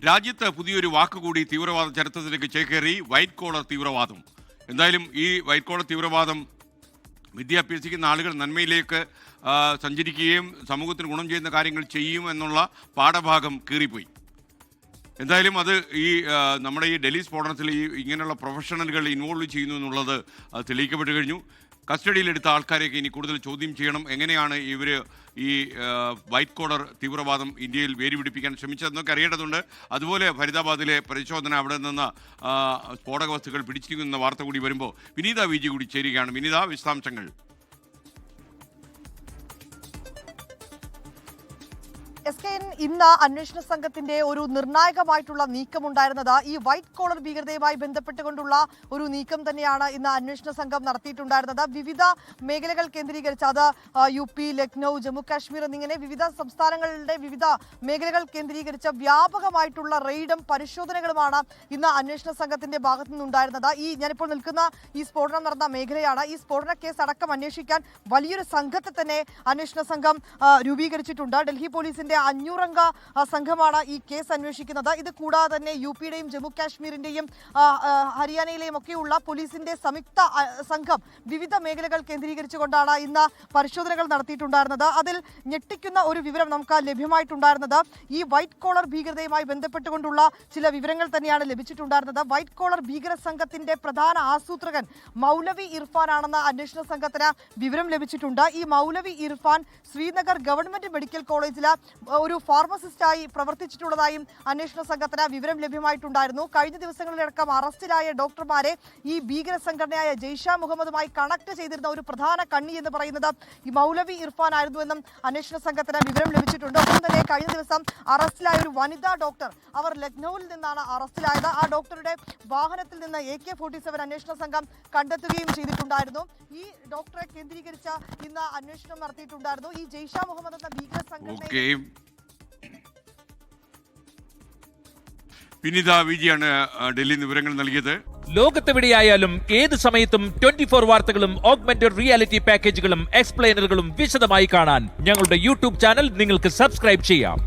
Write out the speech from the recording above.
രാജ്യത്ത് പുതിയൊരു വാക്കുകൂടി തീവ്രവാദ ചരിത്രത്തിലേക്ക് ചേക്കേറി വൈറ്റ് കോളർ തീവ്രവാദം. എന്തായാലും ഈ വൈറ്റ് കോളർ തീവ്രവാദം വിദ്യ അഭ്യസിക്കുന്ന ആളുകൾ നന്മയിലേക്ക് സഞ്ചരിക്കുകയും സമൂഹത്തിന് ഗുണം ചെയ്യുന്ന കാര്യങ്ങൾ ചെയ്യും എന്നുള്ള പാഠഭാഗം കീറിപ്പോയി. എന്തായാലും അത് ഈ നമ്മുടെ ഈ ഡൽഹി സ്ഫോടനത്തിൽ ഈ ഇങ്ങനെയുള്ള പ്രൊഫഷണലുകൾ ഇൻവോൾവ് ചെയ്യുന്നു എന്നുള്ളത് തെളിയിക്കപ്പെട്ട് കഴിഞ്ഞു. കസ്റ്റഡിയിലെടുത്ത ആൾക്കാരെയൊക്കെ ഇനി കൂടുതൽ ചോദ്യം ചെയ്യണം. എങ്ങനെയാണ് ഇവർ ഈ വൈറ്റ് കോളർ തീവ്രവാദം ഇന്ത്യയിൽ വേരുപിടിപ്പിക്കാൻ ശ്രമിച്ചതെന്നൊക്കെ അറിയേണ്ടതുണ്ട്. അതുപോലെ ഫരീദാബാദിലെ പരിശോധന, അവിടെ നിന്ന് സ്ഫോടക വസ്തുക്കൾ പിടിച്ചിരിക്കുന്ന വാർത്ത കൂടി വരുമ്പോൾ വിനീത വിജി കൂടി ചേരുകയാണ്. വിനീത, വിശദാംശങ്ങൾ. ഇന്ന് അന്വേഷണ സംഘത്തിന്റെ ഒരു നിർണായകമായിട്ടുള്ള നീക്കമുണ്ടായിരുന്നത് ഈ വൈറ്റ് കോളർ ഭീകരതയുമായി ബന്ധപ്പെട്ടുകൊണ്ടുള്ള ഒരു നീക്കം തന്നെയാണ് ഇന്ന് അന്വേഷണ സംഘം നടത്തിയിട്ടുണ്ടായിരുന്നത്. വിവിധ മേഖലകൾ കേന്ദ്രീകരിച്ച്, അത് UP, ലക്നൗ, ജമ്മു കാശ്മീർ എന്നിങ്ങനെ വിവിധ സംസ്ഥാനങ്ങളുടെ വിവിധ മേഖലകൾ കേന്ദ്രീകരിച്ച വ്യാപകമായിട്ടുള്ള റെയ്ഡും പരിശോധനകളുമാണ് ഇന്ന് അന്വേഷണ സംഘത്തിന്റെ ഭാഗത്തു നിന്നുണ്ടായിരുന്നത്. ഞാനിപ്പോൾ നിൽക്കുന്ന ഈ സ്ഫോടനം നടന്ന മേഖലയാണ്. ഈ സ്ഫോടന കേസ് അടക്കം അന്വേഷിക്കാൻ വലിയൊരു സംഘത്തെ തന്നെ അന്വേഷണ സംഘം രൂപീകരിച്ചിട്ടുണ്ട്. ഡൽഹി പോലീസിന്റെ 500-അംഗ സംഘമാണ് ഈ കേസ് അന്വേഷിക്കുന്നത്. ഇത് കൂടാതെ തന്നെ UPയുടെയും ജമ്മു കാശ്മീരിന്റെയും ഹരിയാനയിലെയും ഒക്കെയുള്ള പോലീസിന്റെ സംയുക്ത സംഘം വിവിധ മേഖലകൾ കേന്ദ്രീകരിച്ചുകൊണ്ടാണ് ഇന്ന് പരിശോധനകൾ നടത്തിയിട്ടുണ്ടായിരുന്നത്. അതിൽ ഞെട്ടിക്കുന്ന ഒരു വിവരം നമുക്ക് ലഭ്യമായിട്ടുണ്ടായിരുന്നത് ഈ വൈറ്റ് കോളർ ഭീകരതയുമായി ബന്ധപ്പെട്ടുകൊണ്ടുള്ള ചില വിവരങ്ങൾ തന്നെയാണ് ലഭിച്ചിട്ടുണ്ടായിരുന്നത്. വൈറ്റ് കോളർ ഭീകര സംഘത്തിന്റെ പ്രധാന ആസൂത്രകൻ മൗലവി ഇർഫാൻ ആണെന്ന് അന്വേഷണ സംഘത്തിന് വിവരം ലഭിച്ചിട്ടുണ്ട്. ഈ മൗലവി ഇർഫാൻ ശ്രീനഗർ ഗവൺമെന്റ് മെഡിക്കൽ കോളേജിൽ ഒരു ഫാർമസിസ്റ്റായി പ്രവർത്തിച്ചിട്ടുള്ളതായും അന്വേഷണ സംഘത്തിന് വിവരം ലഭ്യമായിട്ടുണ്ടായിരുന്നു. കഴിഞ്ഞ ദിവസങ്ങളിലടക്കം അറസ്റ്റിലായ ഡോക്ടർമാരെ ഈ ഭീകര സംഘടനയായ ജയ്ഷെ മുഹമ്മദുമായി കണക്ട് ചെയ്തിരുന്ന ഒരു പ്രധാന കണ്ണി എന്ന് പറയുന്നത് ഈ മൗലവി ഇർഫാൻ ആയിരുന്നുവെന്നും അന്വേഷണ സംഘത്തിന് വിവരം ലഭിച്ചിട്ടുണ്ട്. ഒപ്പം തന്നെ കഴിഞ്ഞ ദിവസം അറസ്റ്റിലായ ഒരു വനിതാ ഡോക്ടർ, അവർ ലക്നൌവിൽ നിന്നാണ് അറസ്റ്റിലായത്. ആ ഡോക്ടറുടെ വാഹനത്തിൽ നിന്ന് AK-47 അന്വേഷണ സംഘം കണ്ടെത്തുകയും ചെയ്തിട്ടുണ്ടായിരുന്നു. ഈ ഡോക്ടറെ കേന്ദ്രീകരിച്ച് ഇന്ന് അന്വേഷണം നടത്തിയിട്ടുണ്ടായിരുന്നു. ഈ ജയ്ഷെ മുഹമ്മദ് എന്ന ഭീകര സംഘടന വിനീത വിജിയാണ് ഡൽഹിയിൽ നിന്ന് വിവരങ്ങൾ നൽകിയത്. ലോകത്തെവിടെയായാലും ഏത് സമയത്തും 24 വാർത്തകളും ഓഗ്മെന്റഡ് റിയാലിറ്റി പാക്കേജുകളും എക്സ്പ്ലെയിനറുകളും വിശദമായി കാണാൻ ഞങ്ങളുടെ YouTube ചാനൽ നിങ്ങൾക്ക് സബ്സ്ക്രൈബ് ചെയ്യാം.